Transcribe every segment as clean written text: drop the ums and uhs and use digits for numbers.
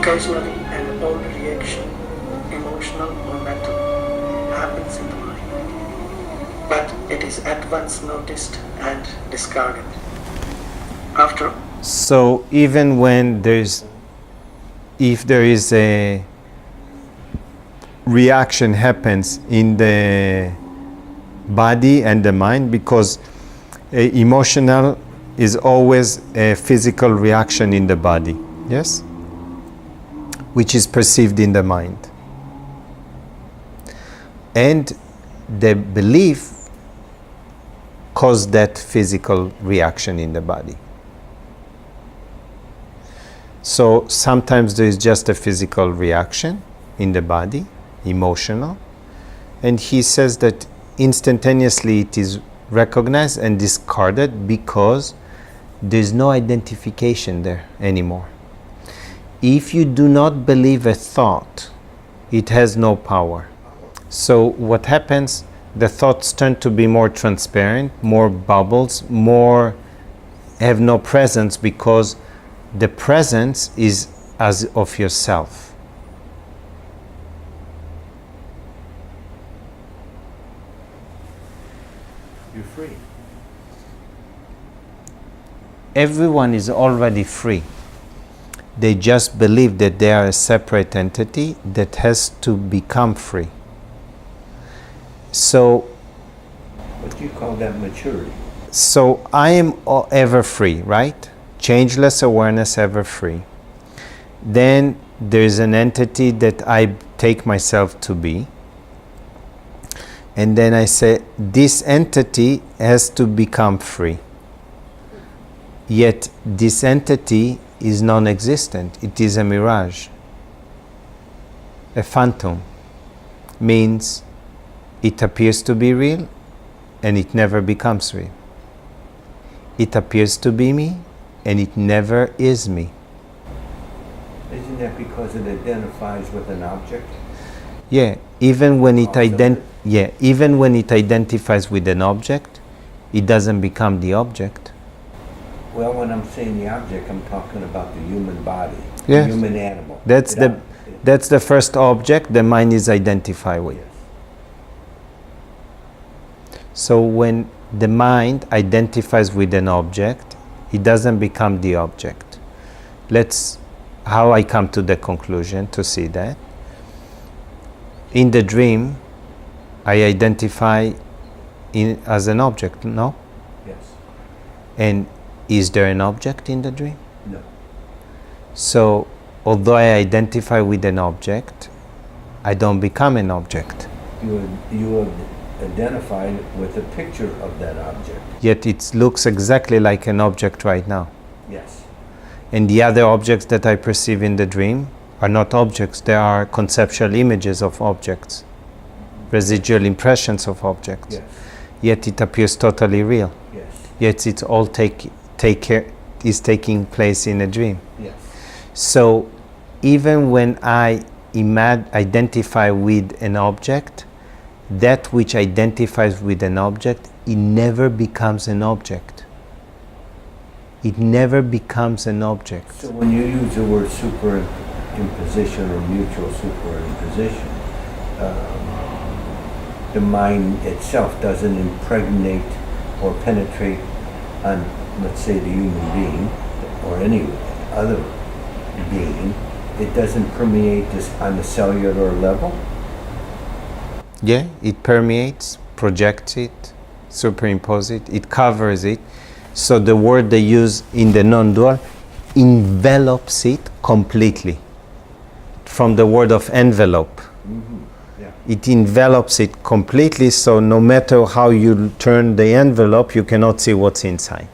Occasionally, an old reaction, emotional or mental, happens in the mind, but it is at once noticed and discarded. So even when if there is a reaction happens in the body and the mind, because emotional is always a physical reaction in the body, yes, which is perceived in the mind, and the belief caused that physical reaction in the body. So sometimes there is just a physical reaction in the body, emotional, and he says that instantaneously it is recognized and discarded because there is no identification there anymore. If you do not believe a thought, it has no power. So what happens, the thoughts turn to be more transparent, more bubbles, more have no presence, because the presence is as of yourself. You're free. Everyone is already free. They just believe that they are a separate entity that has to become free. So, what do you call that maturity? So I am ever free, right? Changeless awareness, ever free. Then there is an entity that I take myself to be. And then I say, this entity has to become free. Yet this entity is non-existent. It is a mirage. A phantom means it appears to be real and it never becomes real. It appears to be me and it never is me. Isn't that because it identifies with an object? Yeah, even when it identifies with an object, it doesn't become the object. Well, when I'm saying the object, I'm talking about the human body, Yes. the human animal. That's the first object the mind is identified with. Yes. So when the mind identifies with an object, it doesn't become the object. How I come to the conclusion to see that. In the dream, I identify as an object, no? Yes. And is there an object in the dream? No. So, although I identify with an object, I don't become an object. You identified with a picture of that object. Yet it looks exactly like an object right now. Yes. And the other objects that I perceive in the dream are not objects, they are conceptual images of objects, residual impressions of objects. Yes. Yet it appears totally real. Yes. Yet it's all is taking place in a dream. Yes. So even when I identify with an object, that which identifies with an object, it never becomes an object. It never becomes an object. So when you use the word superimposition or mutual superimposition, the mind itself doesn't impregnate or penetrate on, let's say, the human being or any other being. It doesn't permeate this on the cellular level. Yeah, it permeates, projects it, superimposes it, it covers it. So the word they use in the non-dual envelops it completely. From the word of envelope. Mm-hmm. Yeah. It envelops it completely, so no matter how you turn the envelope, you cannot see what's inside.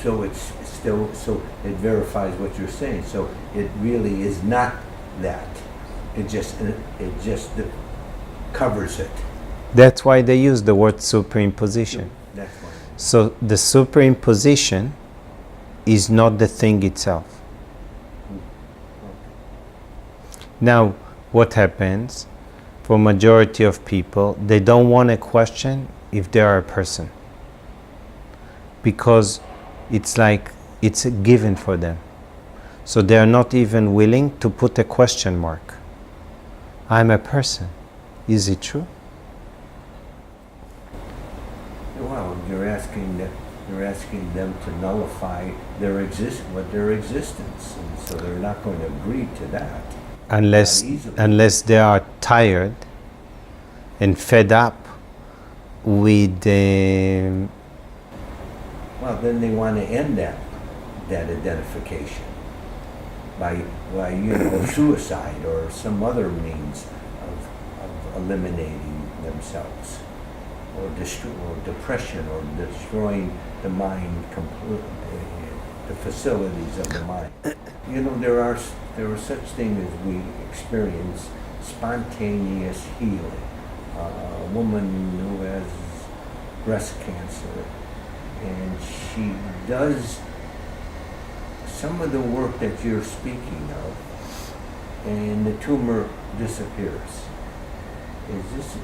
So it's still, so it verifies what you're saying. So it really is not that. It just covers it. That's why they use the word superimposition. That's why. So the superimposition is not the thing itself. Now, what happens for majority of people, they don't want to question if they are a person, because it's like it's a given for them. So they are not even willing to put a question mark. I'm a person. Is it true? Well, you're asking them to nullify their existence, and so they're not going to agree to that. Unless they are tired and fed up with the... Well, then they want to end that identification by suicide or some other means of eliminating themselves, or depression, or destroying the mind completely, the facilities of the mind. There are such things as we experience spontaneous healing. A woman who has breast cancer, and she does some of the work that you're speaking of, and the tumor disappears. Is this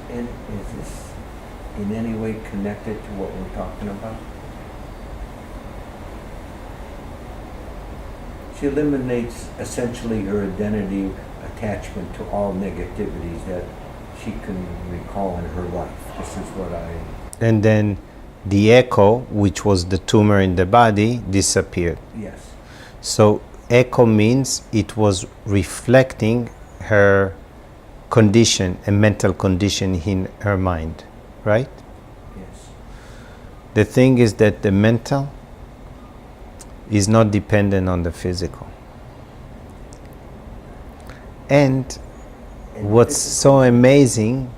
in any way connected to what we're talking about? She eliminates essentially her identity attachment to all negativities that she can recall in her life. This is what I... And then the echo, which was the tumor in the body, disappeared. Yes. So echo means it was reflecting her condition, a mental condition in her mind, right? Yes. The thing is that the mental is not dependent on the physical. And what's so amazing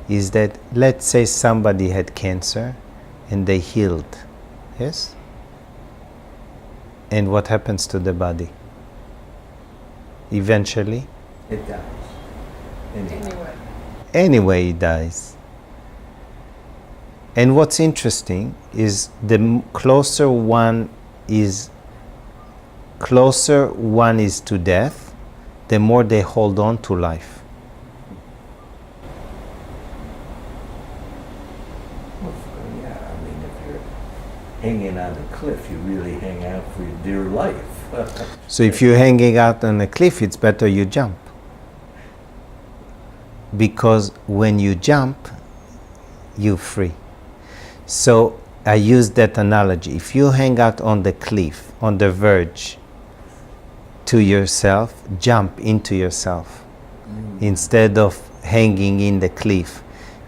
is that, let's say somebody had cancer and they healed, yes? And what happens to the body? Eventually? It dies. Anyway, it dies. And what's interesting is the closer one is to death, the more they hold on to life. Well, yeah, I mean, if you're hanging on a cliff, you really hang out for your dear life. So if you're hanging out on a cliff, it's better you jump. Because when you jump, you're free. So I use that analogy. If you hang out on the cliff, on the verge, to yourself, jump into yourself instead of hanging in the cliff.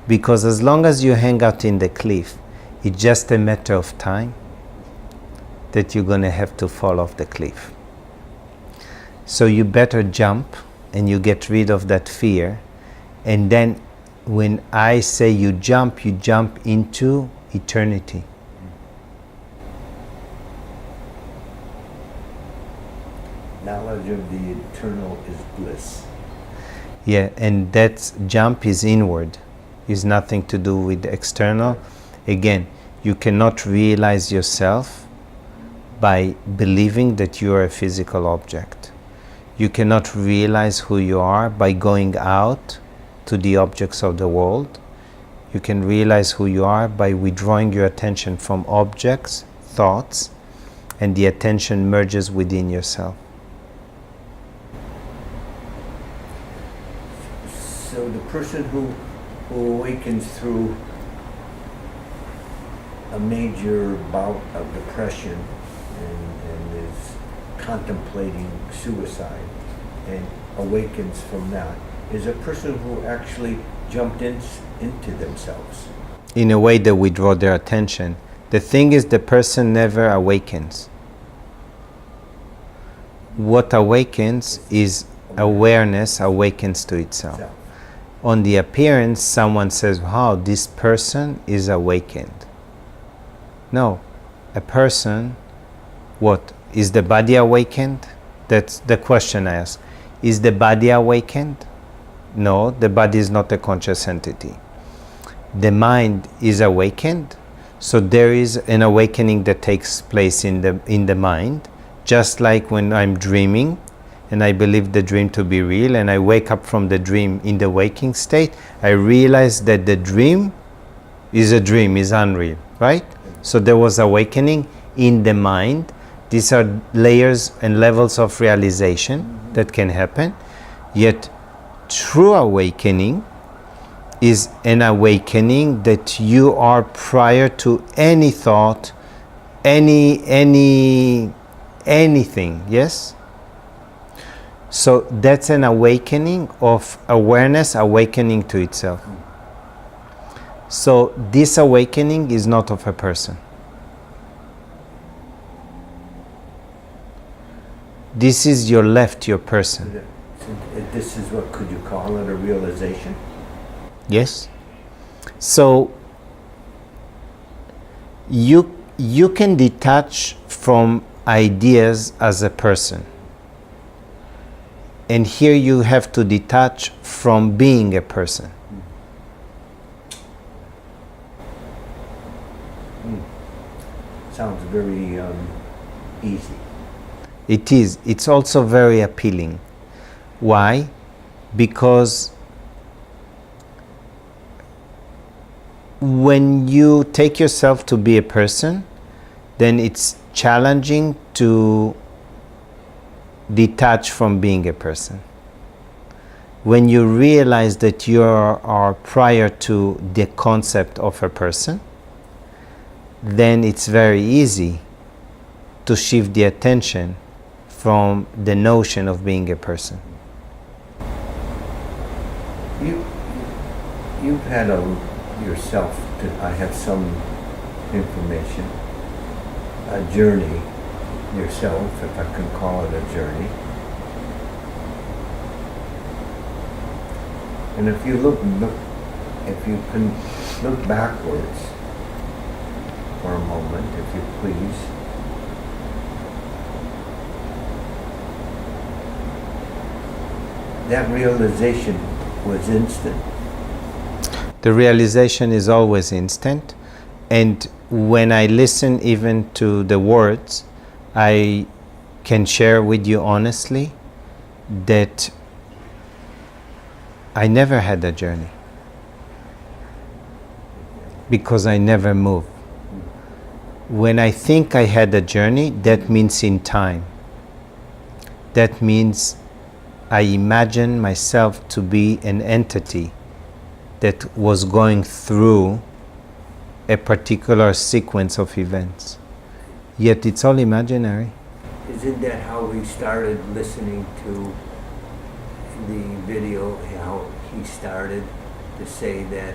Because as long as you hang out in the cliff, it's just a matter of time that you're going to have to fall off the cliff. So you better jump and you get rid of that fear. And then when I say you jump into eternity. Knowledge of the eternal is bliss. Yeah, and that jump is inward. It's nothing to do with the external. Again, you cannot realize yourself by believing that you are a physical object. You cannot realize who you are by going out to the objects of the world. You can realize who you are by withdrawing your attention from objects, thoughts, and the attention merges within yourself. So the person who awakens through a major bout of depression and is contemplating suicide and awakens from that is a person who actually jumped into themselves. In a way, they withdraw their attention. The thing is, the person never awakens. What awakens is awareness awakens to itself. On the appearance, someone says, wow, this person is awakened. No, a person, what? Is the body awakened? That's the question I ask. Is the body awakened? No, the body is not a conscious entity. The mind is awakened, so there is an awakening that takes place in the mind, just like when I'm dreaming and I believe the dream to be real and I wake up from the dream in the waking state, I realize that the dream is a dream, is unreal, right? So there was awakening in the mind, These are layers and levels of realization that can happen. Yet true awakening is an awakening that you are prior to any thought, anything, yes? So that's an awakening of awareness, awakening to itself. So this awakening is not of a person. This is your left, your person. This is what, could you call it a realization? Yes. So you can detach from ideas as a person. And here you have to detach from being a person. Sounds very easy. It is. It's also very appealing. Why? Because when you take yourself to be a person, then it's challenging to detach from being a person. When you realize that you are prior to the concept of a person, then it's very easy to shift the attention from the notion of being a person. You've had yourself, I have some information, a journey yourself, if I can call it a journey. And if you if you can look backwards for a moment, if you please. That realization was instant. The realization is always instant, and when I listen even to the words, I can share with you honestly that I never had a journey because I never moved. When I think I had a journey, that means in time. That means I imagine myself to be an entity that was going through a particular sequence of events. Yet it's all imaginary. Isn't that how we started listening to the video, how he started to say that?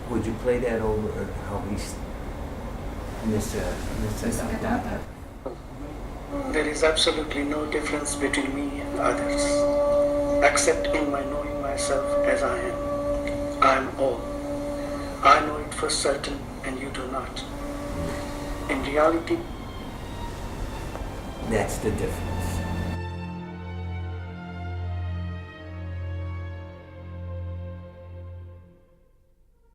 Would you play that over, or how he's There is absolutely no difference between me and others, except in my knowing myself as I am. I am all. I know it for certain and you do not. In reality, That's the difference.